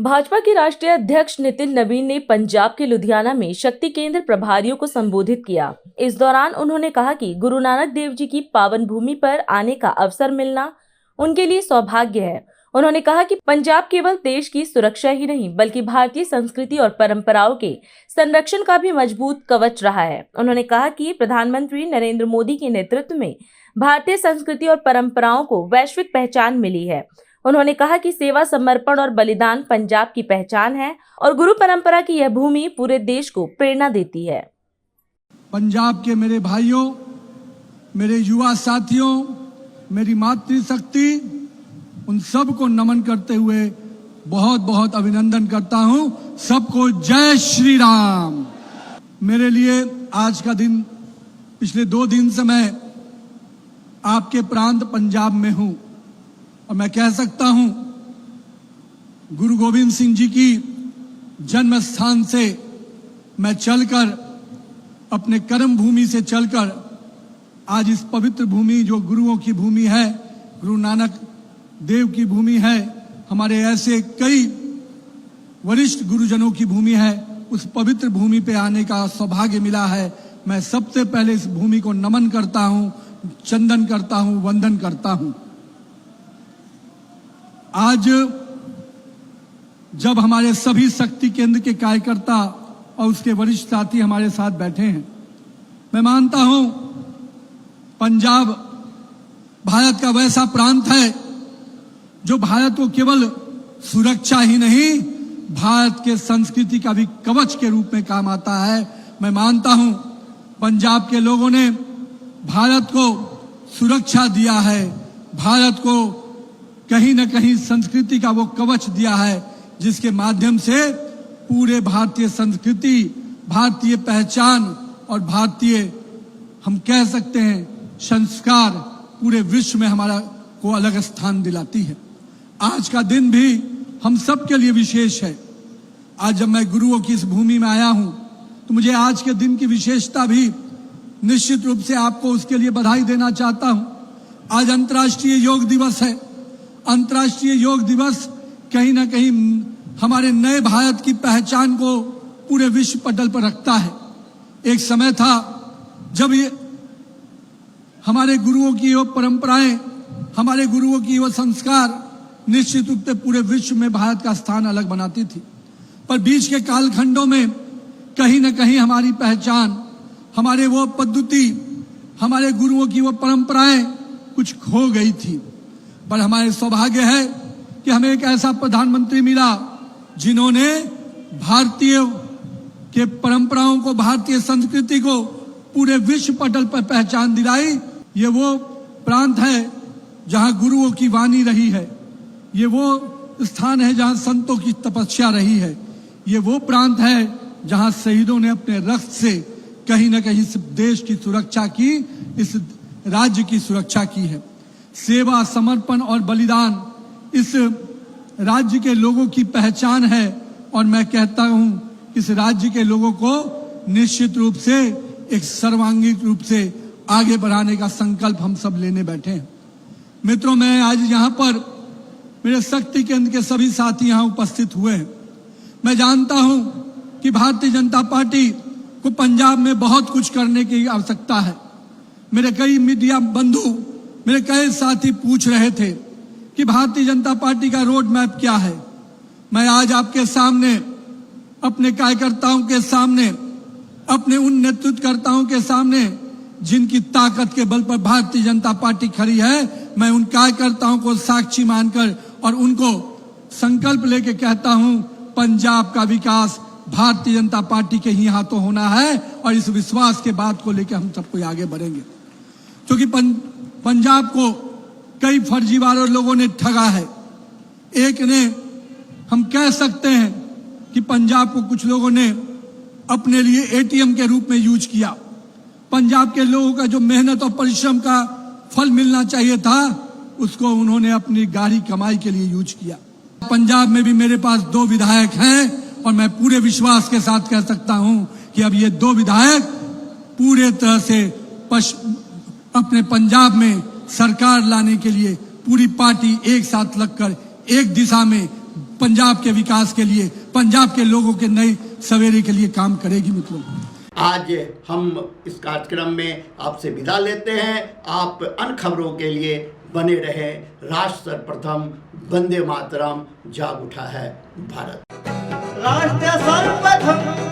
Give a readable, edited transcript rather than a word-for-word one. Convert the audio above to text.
भाजपा के राष्ट्रीय अध्यक्ष नितिन नवीन ने पंजाब के लुधियाना में शक्ति केंद्र प्रभारियों को संबोधित किया। इस दौरान उन्होंने कहा कि गुरु नानक देव जी की पावन भूमि पर आने का अवसर मिलना उनके लिए सौभाग्य है। उन्होंने कहा कि पंजाब केवल देश की सुरक्षा ही नहीं बल्कि भारतीय संस्कृति और परंपराओं के संरक्षण का भी मजबूत कवच रहा है। उन्होंने कहा कि प्रधानमंत्री नरेंद्र मोदी के नेतृत्व में भारतीय संस्कृति और परंपराओं को वैश्विक पहचान मिली है। उन्होंने कहा कि सेवा, समर्पण और बलिदान पंजाब की पहचान है और गुरु परंपरा की यह भूमि पूरे देश को प्रेरणा देती है। पंजाब के मेरे भाइयों, मेरे युवा साथियों, मेरी मातृशक्ति, उन सबको नमन करते हुए बहुत बहुत अभिनंदन करता हूं। सबको जय श्री राम। मेरे लिए आज का दिन, पिछले 2 दिन से मैं आपके प्रांत पंजाब में हूं और मैं कह सकता हूं गुरु गोविंद सिंह जी की जन्म स्थान से मैं चलकर, अपने कर्म भूमि से चलकर आज इस पवित्र भूमि जो गुरुओं की भूमि है, गुरु नानक देव की भूमि है, हमारे ऐसे कई वरिष्ठ गुरुजनों की भूमि है, उस पवित्र भूमि पे आने का सौभाग्य मिला है। मैं सबसे पहले इस भूमि को नमन करता हूं, चंदन करता हूं, वंदन करता हूं। आज जब हमारे सभी शक्ति केंद्र के कार्यकर्ता और उसके वरिष्ठ साथी हमारे साथ बैठे हैं, मैं मानता हूं पंजाब भारत का वैसा प्रांत है जो भारत को केवल सुरक्षा ही नहीं, भारत के संस्कृति का भी कवच के रूप में काम आता है। मैं मानता हूं पंजाब के लोगों ने भारत को सुरक्षा दिया है, भारत को कहीं न कहीं संस्कृति का वो कवच दिया है जिसके माध्यम से पूरे भारतीय संस्कृति, भारतीय पहचान और भारतीय, हम कह सकते हैं, संस्कार पूरे विश्व में हमारा को अलग स्थान दिलाती है। आज का दिन भी हम सब के लिए विशेष है। आज जब मैं गुरुओं की इस भूमि में आया हूं तो मुझे आज के दिन की विशेषता भी निश्चित रूप से आपको उसके लिए बधाई देना चाहता हूं। आज अंतर्राष्ट्रीय योग दिवस है। अंतर्राष्ट्रीय योग दिवस कहीं ना कहीं हमारे नए भारत की पहचान को पूरे विश्व पटल पर रखता है। एक समय था जब ये हमारे गुरुओं की वो परंपराएं, हमारे गुरुओं की वो संस्कार निश्चित रूप से पूरे विश्व में भारत का स्थान अलग बनाती थी, पर बीच के कालखंडों में कहीं ना कहीं हमारी पहचान, हमारे वो पद्धति, हमारे गुरुओं की वो परंपराएं कुछ खो गई थी। पर हमारे सौभाग्य है कि हमें एक ऐसा प्रधानमंत्री मिला जिन्होंने भारतीय के परंपराओं को, भारतीय संस्कृति को पूरे विश्व पटल पर पहचान दिलाई। ये वो प्रांत है जहां गुरुओं की वाणी रही है, ये वो स्थान है जहां संतों की तपस्या रही है, ये वो प्रांत है जहां शहीदों ने अपने रक्त से कहीं न कहीं इस देश की सुरक्षा की, इस राज्य की सुरक्षा की है। सेवा, समर्पण और बलिदान इस राज्य के लोगों की पहचान है और मैं कहता हूं इस राज्य के लोगों को निश्चित रूप से एक सर्वांगीण रूप से आगे बढ़ाने का संकल्प हम सब लेने बैठे हैं। मित्रों, मैं आज यहाँ पर मेरे शक्ति केंद्र के सभी साथी यहाँ उपस्थित हुए हैं। मैं जानता हूं कि भारतीय जनता पार्टी को पंजाब में बहुत कुछ करने की आवश्यकता है। मेरे कई मीडिया बंधु, मेरे कई साथी पूछ रहे थे कि भारतीय जनता पार्टी का रोड मैप क्या है। मैं आज आपके सामने, अपने कार्यकर्ताओं के सामने, अपने उन नेतृत्वकर्ताओं के सामने जिनकी ताकत के बल पर भारतीय जनता पार्टी खड़ी है, मैं उन कार्यकर्ताओं को साक्षी मानकर और उनको संकल्प लेके कहता हूं, पंजाब का विकास भारतीय जनता पार्टी के ही हाथों होना है और इस विश्वास के बात को लेकर हम सबको आगे बढ़ेंगे। क्योंकि पंजाब को कई फर्जीवालों लोगों ने ठगा है। एक ने, हम कह सकते हैं कि पंजाब को कुछ लोगों ने अपने लिए एटीएम के रूप में यूज किया। पंजाब के लोगों का जो मेहनत और परिश्रम का फल मिलना चाहिए था, उसको उन्होंने अपनी गाढ़ी कमाई के लिए यूज किया। पंजाब में भी मेरे पास 2 विधायक हैं और मैं पूरे विश्वास के साथ कह सकता हूं कि अब ये 2 विधायक पूरे तरह से अपने पंजाब में सरकार लाने के लिए पूरी पार्टी एक साथ लगकर एक दिशा में पंजाब के विकास के लिए, पंजाब के लोगों के नए सवेरे के लिए काम करेगी मित्रों। आज हम इस कार्यक्रम में आपसे विदा लेते हैं। आप अन्य खबरों के लिए बने रहे। राष्ट्र सर्वप्रथम, वंदे मातरम, जाग उठा है भारत। राष्ट्र सर्वप्रथम